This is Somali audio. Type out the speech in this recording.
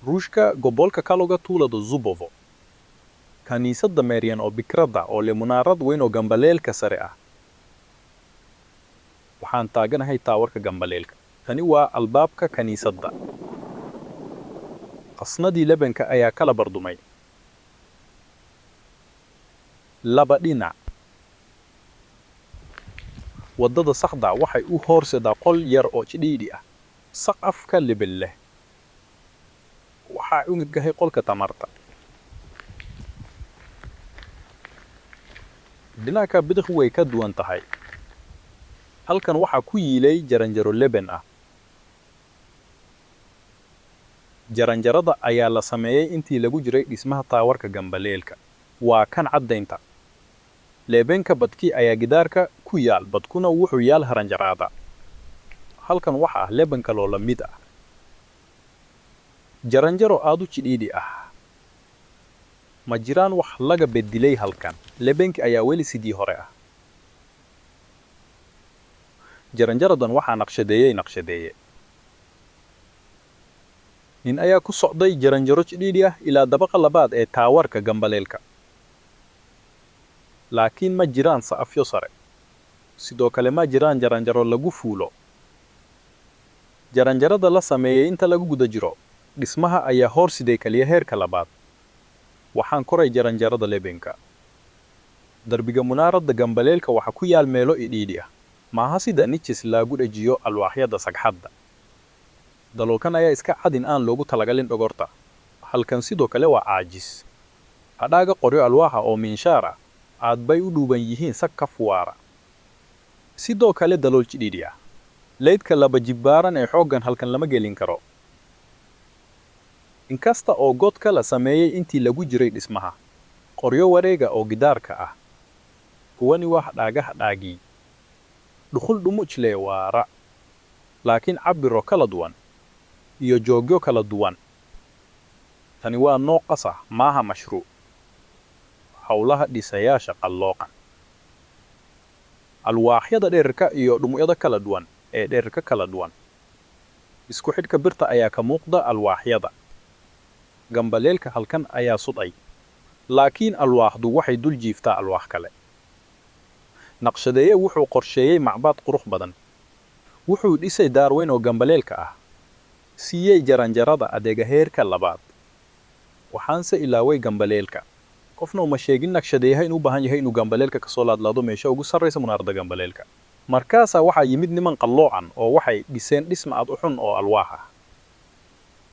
ruushka gobolka kalooga tuulada Zubovo kaniisadda Marian oo bikradda oo leh munaarad weyn oo gambaleelka sare ah waxaan taaganahay taawarka gambaleelka tani waa albaabka kaniisadda qasnadii lebanka ayaa kala bardumay laba dhinac wadada saxda waxay u horseedaa qol yar oo jidhiidhi ah saqafka lebel leh waxaa ungahay qolka tamarta dhinaca bidix way ka duwan tahay halkan waxaa ku yiilay jaranjaro leben ah jaranjarada ayaa la sameeyay intii lagu jiray dhismaha taawarka gambaleelka waa kan caddaynta lebenka badkii ayaa gidaarka ku yaal badkuna wuxuu yaal haranjaraada halkan waxa ah lebanka loo la mid ah jaranjaro aad u jidhiidhi ah ma jiraan wax laga beddelay halkan lebenki ayaa weli sidii hore ah jaranjaradan waxaa naqshadeeye nin ayaa ku socday jaranjaro jidhiidhi ah ilaa dabaqa labaad ee taawarka gambaleelka laakiin ma jiraan saqafyo sare sidoo kale ma jiraan jaranjaro lagu fuulo jaranjarada la sameeyay inta lagu guda jiro dhismaha ayaa horsiday kaliya heerka labaad waxaan koray jaranjarada lebenka darbiga munaaradda gambaleelka waxa ku yaal meelo idhiidhi ah maaha sida niches laagu dhajiyo alwaaxyada sagxadda daloolkan ayaa iska cadin aan loogu talagalin dhogorta halkan sidoo kale waa caajis hadhaaga qoryo alwaaxa oo miinshaar ah aad bay u dhuuban yihiin sakaf waara sidoo kale dalool jidhiidhi ah leydka laba jibbaaran ee xooggan halkan lama gelin karo inkasta oo godka la sameeyay intii lagu jiray dhismaha qoryo wareega oo gidaarka ah kuwani waa hadhaagii dhuxul dhumuj leh waara laakiin cabbiro kala duwan iyo joogyo kala duwan tani waa nooc qas ah maaha mashruuc hawlaha dhisayaasha qallooqan alwaaxyada dhererka iyo dhumucyada kala duwan ee dhererka kala duwan isku xidhka birta ayaa ka muuqda alwaaxyada gambaleelka halkan ayaa suday laakiin alwaaxdu waxay dul jiiftaa alwaax kale naqshadeeye wuxuu qorsheeyay macbaad qurux badan wuxuu dhisay daar weyn oo gambaleelka ah siiyey jaranjarada adeega heerka labaad waxaanse ilaaway gambaleelka qofna uma sheegin naqshadeeyaha inuu baahan yahay inuu gambaleelka ka soo laadlaado meesha ugu sarraysa munaarada gambaleelka markaasaa waxaa yimid niman qalloocan oo waxay dhiseen dhisma aad u xun oo alwaax ah